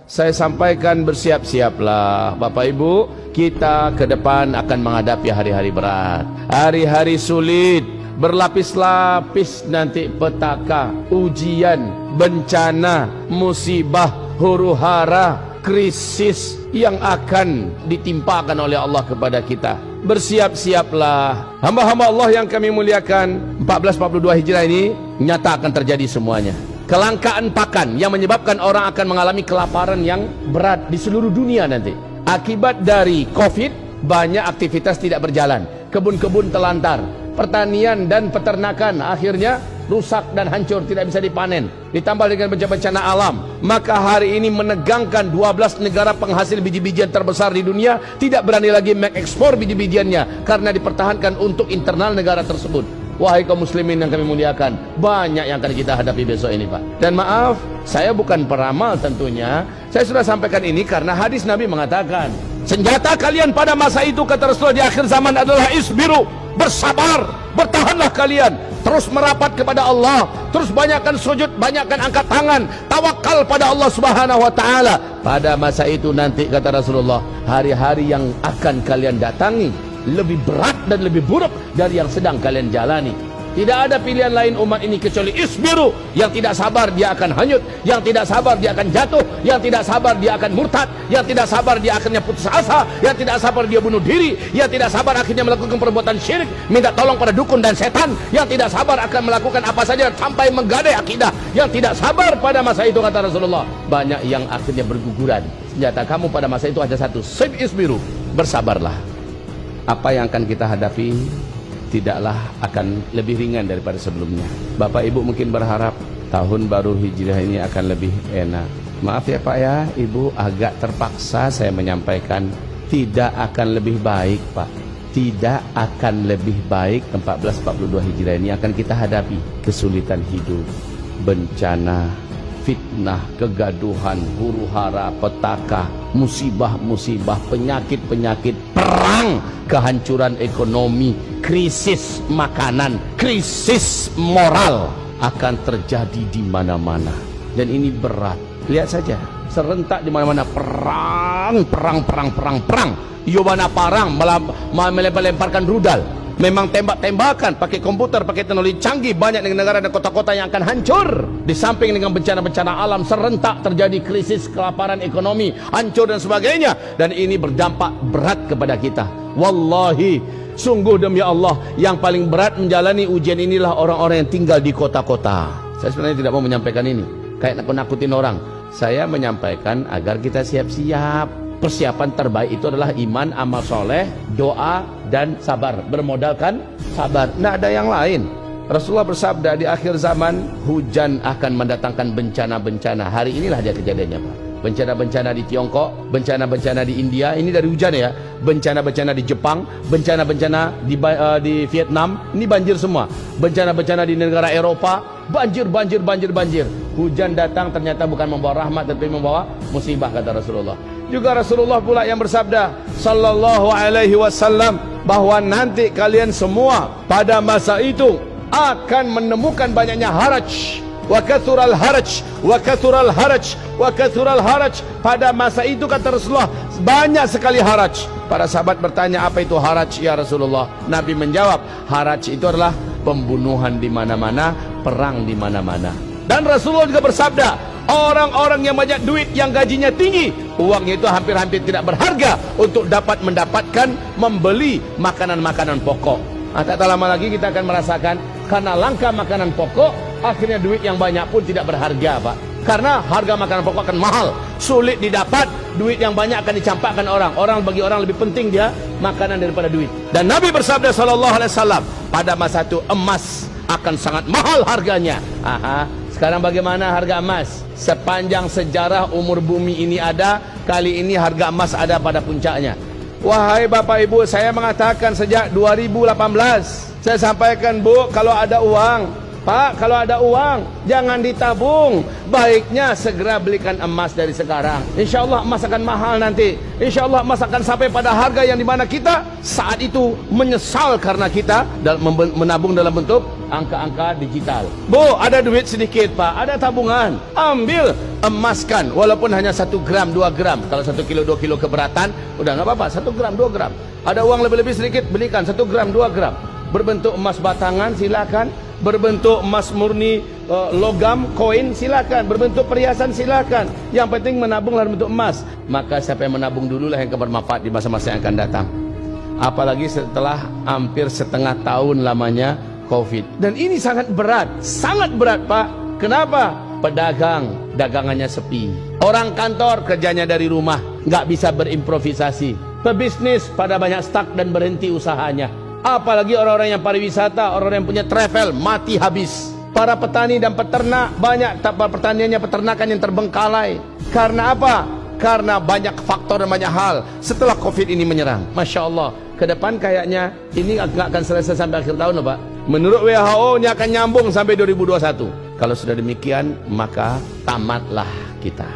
saya sampaikan bersiap-siaplah Bapak Ibu, kita ke depan akan menghadapi hari-hari berat, hari-hari sulit, berlapis-lapis nanti petaka, ujian, bencana, musibah, huru-hara, krisis yang akan ditimpakan oleh Allah kepada kita. Bersiap-siaplah hamba-hamba Allah yang kami muliakan. 1442 Hijrah ini nyata akan terjadi semuanya. Kelangkaan pakan yang menyebabkan orang akan mengalami kelaparan yang berat di seluruh dunia nanti. Akibat dari Covid, banyak aktivitas tidak berjalan, kebun-kebun telantar, pertanian dan peternakan akhirnya rusak dan hancur, tidak bisa dipanen. Ditambah dengan bencana alam, maka hari ini menegangkan 12 negara penghasil biji-bijian terbesar di dunia tidak berani lagi mengekspor biji-bijiannya karena dipertahankan untuk internal negara tersebut. Wahai kaum muslimin yang kami muliakan, banyak yang akan kita hadapi besok ini, Pak. Dan maaf, saya bukan peramal tentunya. Saya sudah sampaikan ini karena hadis Nabi mengatakan, senjata kalian pada masa itu, kata Rasulullah, di akhir zaman adalah isbiru, bersabar, bertahanlah kalian, terus merapat kepada Allah, terus banyakkan sujud, banyakkan angkat tangan, tawakal pada Allah Subhanahu wa taala. Pada masa itu nanti, kata Rasulullah, hari-hari yang akan kalian datangi lebih berat dan lebih buruk dari yang sedang kalian jalani. Tidak ada pilihan lain umat ini kecuali isbiru. Yang tidak sabar dia akan hanyut, yang tidak sabar dia akan jatuh, yang tidak sabar dia akan murtad, yang tidak sabar dia akhirnya putus asa, yang tidak sabar dia bunuh diri, yang tidak sabar akhirnya melakukan perbuatan syirik, minta tolong pada dukun dan setan, yang tidak sabar akan melakukan apa saja sampai menggadai akidah, yang tidak sabar pada masa itu, kata Rasulullah, banyak yang akhirnya berguguran. Senjata kamu pada masa itu hanya satu, sib isbiru, bersabarlah. Apa yang akan kita hadapi tidaklah akan lebih ringan daripada sebelumnya. Bapak Ibu mungkin berharap tahun baru Hijriah ini akan lebih enak. Maaf ya Pak ya, Ibu, agak terpaksa saya menyampaikan tidak akan lebih baik, Pak. Tidak akan lebih baik. 1442 Hijriah ini akan kita hadapi kesulitan hidup, bencana, fitnah, kegaduhan, huru-hara, petaka, musibah-musibah, penyakit-penyakit, perang, kehancuran ekonomi, krisis makanan, krisis moral akan terjadi di mana-mana. Dan ini berat. Lihat saja, serentak di mana-mana perang. Yobana parang melempar-lemparkan rudal. Memang tembak-tembakan, pakai komputer, pakai teknologi canggih. Banyak negara dan kota-kota yang akan hancur. Di samping dengan bencana-bencana alam, serentak terjadi krisis, kelaparan ekonomi, hancur dan sebagainya. Dan ini berdampak berat kepada kita. Wallahi, sungguh demi Allah, yang paling berat menjalani ujian inilah orang-orang yang tinggal di kota-kota. Saya sebenarnya tidak mau menyampaikan ini, kayak nakut-nakutin orang. Saya menyampaikan agar kita siap-siap. Persiapan terbaik itu adalah iman, amal soleh, doa, dan sabar. Bermodalkan sabar, tidak ada yang lain. Rasulullah bersabda, di akhir zaman hujan akan mendatangkan bencana-bencana. Hari inilah dia kejadiannya, Pak. Bencana-bencana di Tiongkok, bencana-bencana di India, ini dari hujan ya. Bencana-bencana di Jepang, bencana-bencana di Vietnam, ini banjir semua. Bencana-bencana di negara Eropa, banjir. Hujan datang ternyata bukan membawa rahmat, tapi membawa musibah, kata Rasulullah. Juga Rasulullah pula yang bersabda sallallahu alaihi wasallam bahwa nanti kalian semua pada masa itu akan menemukan banyaknya haraj. Wa kathural haraj, wa kathural haraj, wa kathural haraj. Pada masa itu, kata Rasulullah, banyak sekali haraj. Para sahabat bertanya, apa itu haraj ya Rasulullah? Nabi menjawab, haraj itu adalah pembunuhan di mana-mana, perang di mana-mana. Dan Rasulullah juga bersabda, orang-orang yang banyak duit, yang gajinya tinggi, uangnya itu hampir-hampir tidak berharga untuk dapat mendapatkan membeli makanan-makanan pokok. Tak lama lagi kita akan merasakan, karena langka makanan pokok, akhirnya duit yang banyak pun tidak berharga, Pak. Karena harga makanan pokok akan mahal, sulit didapat, duit yang banyak akan dicampakkan orang. Bagi orang lebih penting dia makanan daripada duit. Dan Nabi bersabda sallallahu alaihi wasallam, pada masa itu emas akan sangat mahal harganya. Sekarang bagaimana harga emas? Sepanjang sejarah umur bumi ini ada, kali ini harga emas ada pada puncaknya. Wahai Bapak Ibu, saya mengatakan sejak 2018, saya sampaikan, Bu, kalau ada uang, Pak, kalau ada uang jangan ditabung, baiknya segera belikan emas dari sekarang. Insya Allah emas akan mahal nanti. Insya Allah emas akan sampai pada harga yang dimana kita saat itu menyesal karena kita menabung dalam bentuk angka-angka digital. Bu, ada duit sedikit Pak, ada tabungan, ambil, emaskan, walaupun hanya 1 gram 2 gram. Kalau 1 kilo 2 kilo keberatan, udah nggak apa-apa, 1 gram 2 gram. Ada uang lebih-lebih sedikit, belikan 1 gram 2 gram. Berbentuk emas batangan silakan, berbentuk emas murni logam koin silakan, berbentuk perhiasan silakan. Yang penting menabung dalam bentuk emas. Maka siapa yang menabung dululah yang bermanfaat di masa-masa yang akan datang. Apalagi setelah hampir setengah tahun lamanya COVID. Dan ini sangat berat Pak. Kenapa? Pedagang dagangannya sepi, orang kantor kerjanya dari rumah, nggak bisa berimprovisasi, pebisnis pada banyak stuck dan berhenti usahanya. Apalagi orang-orang yang pariwisata, orang-orang yang punya travel, mati habis. Para petani dan peternak, banyak pertaniannya, peternakan yang terbengkalai. Karena apa? Karena banyak faktor dan banyak hal. Setelah COVID ini menyerang, Masya Allah, ke depan kayaknya ini nggak akan selesai sampai akhir tahun loh Pak. Menurut WHO nya akan nyambung sampai 2021. Kalau sudah demikian, maka tamatlah kita.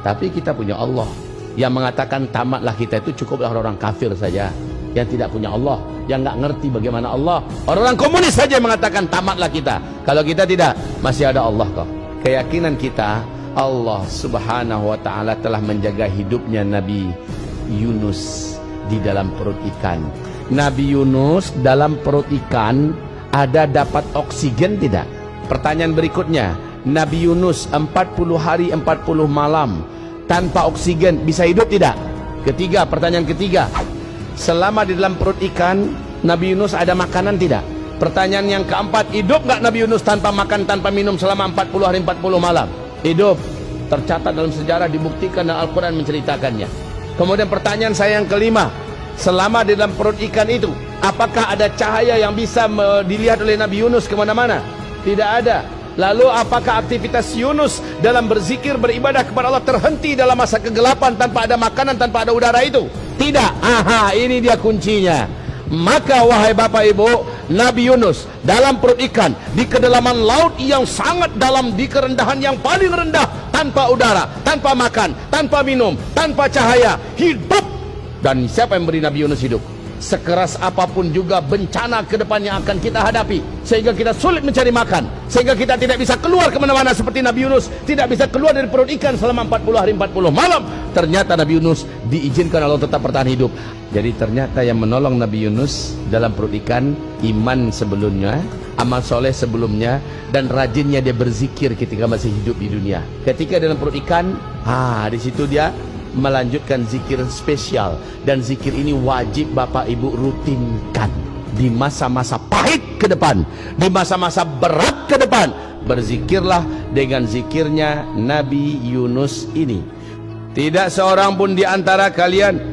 Tapi kita punya Allah. Yang mengatakan tamatlah kita itu cukuplah orang-orang kafir saja, yang tidak punya Allah, yang nggak ngerti bagaimana Allah. Orang-orang komunis saja mengatakan tamatlah kita. Kalau kita tidak, masih ada Allah kok. Keyakinan kita, Allah subhanahu wa ta'ala telah menjaga hidupnya Nabi Yunus di dalam perut ikan. Nabi Yunus dalam perut ikan ada dapat oksigen tidak? Pertanyaan berikutnya, Nabi Yunus 40 hari 40 malam tanpa oksigen bisa hidup tidak? Pertanyaan ketiga, selama di dalam perut ikan Nabi Yunus ada makanan tidak? Pertanyaan yang keempat, hidup nggak Nabi Yunus tanpa makan tanpa minum selama 40 hari 40 malam? Hidup, tercatat dalam sejarah, dibuktikan dan Al-Quran menceritakannya. Kemudian pertanyaan saya yang kelima, selama di dalam perut ikan itu apakah ada cahaya yang bisa dilihat oleh Nabi Yunus kemana-mana? Tidak ada. Lalu apakah aktivitas Yunus dalam berzikir beribadah kepada Allah terhenti dalam masa kegelapan tanpa ada makanan, tanpa ada udara itu? Tidak. Aha, ini dia kuncinya. Maka wahai Bapak Ibu, Nabi Yunus dalam perut ikan di kedalaman laut yang sangat dalam, di kerendahan yang paling rendah, tanpa udara, tanpa makan, tanpa minum, tanpa cahaya, hidup. Dan siapa yang beri Nabi Yunus hidup? Sekeras apapun juga bencana ke depan yang akan kita hadapi, sehingga kita sulit mencari makan, sehingga kita tidak bisa keluar kemana-mana seperti Nabi Yunus tidak bisa keluar dari perut ikan selama 40 hari 40 malam. Ternyata Nabi Yunus diizinkan Allah tetap bertahan hidup. Jadi ternyata yang menolong Nabi Yunus dalam perut ikan, iman sebelumnya, amal soleh sebelumnya, dan rajinnya dia berzikir ketika masih hidup di dunia. Ketika dalam perut ikan, di situ dia melanjutkan zikir spesial, dan zikir ini wajib Bapak Ibu rutinkan di masa-masa pahit ke depan, di masa-masa berat ke depan. Berzikirlah dengan zikirnya Nabi Yunus ini. Tidak seorang pun di antara kalian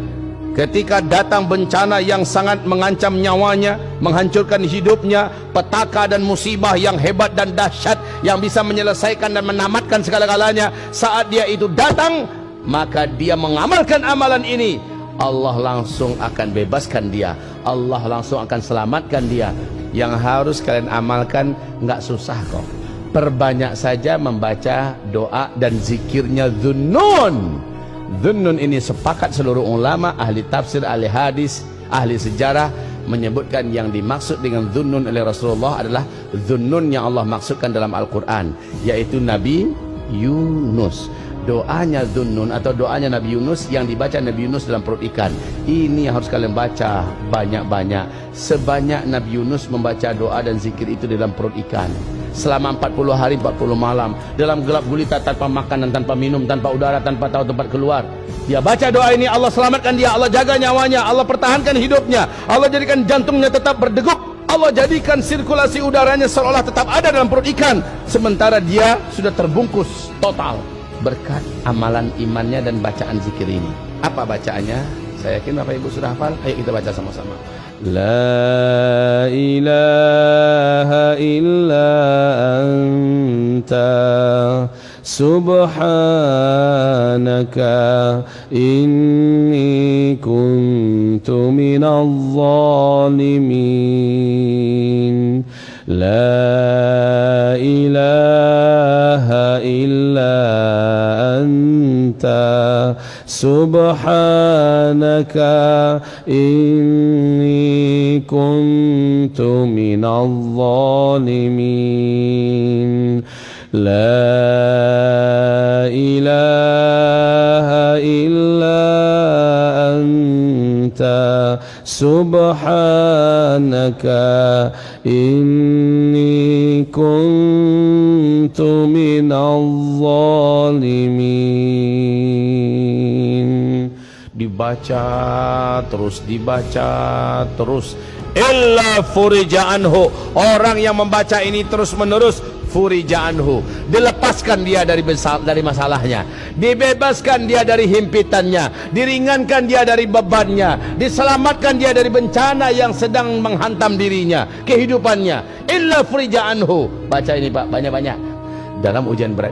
ketika datang bencana yang sangat mengancam nyawanya, menghancurkan hidupnya, petaka dan musibah yang hebat dan dahsyat yang bisa menyelesaikan dan menamatkan segala-galanya, saat dia itu datang, maka dia mengamalkan amalan ini, Allah langsung akan bebaskan dia, Allah langsung akan selamatkan dia. Yang harus kalian amalkan nggak susah kok, perbanyak saja membaca doa dan zikirnya Dhunnun. Dhunnun ini sepakat seluruh ulama, ahli tafsir, ahli hadis, ahli sejarah menyebutkan yang dimaksud dengan Dhunnun oleh Rasulullah adalah Dhunnun yang Allah maksudkan dalam Al-Quran, yaitu Nabi Yunus. Doanya Dhunnun atau doanya Nabi Yunus yang dibaca Nabi Yunus dalam perut ikan ini harus kalian baca banyak-banyak, sebanyak Nabi Yunus membaca doa dan zikir itu dalam perut ikan selama 40 hari 40 malam, dalam gelap gulita, tanpa makan dan tanpa minum, tanpa udara, tanpa tahu tempat keluar. Dia baca doa ini, Allah selamatkan dia, Allah jaga nyawanya, Allah pertahankan hidupnya, Allah jadikan jantungnya tetap berdegup, Allah jadikan sirkulasi udaranya seolah tetap ada dalam perut ikan, sementara dia sudah terbungkus total berkat amalan imannya dan bacaan zikir ini. Apa bacaannya? Saya yakin Bapak Ibu sudah hafal. Ayo kita baca sama-sama. La ilaha illa anta subhanaka inni kuntu minadh-dhalimin. La subhanaka inni kuntu minal zalimin. La ilaha illa anta subhanaka inni kuntu minal zalimin. Dibaca terus illa furija anhu. Orang yang membaca ini terus menerus, furija anhu, dilepaskan dia dari masalahnya, dibebaskan dia dari himpitannya, diringankan dia dari bebannya, diselamatkan dia dari bencana yang sedang menghantam dirinya, kehidupannya. Illa furija anhu. Baca ini Pak, banyak-banyak. Dalam ujian berat ini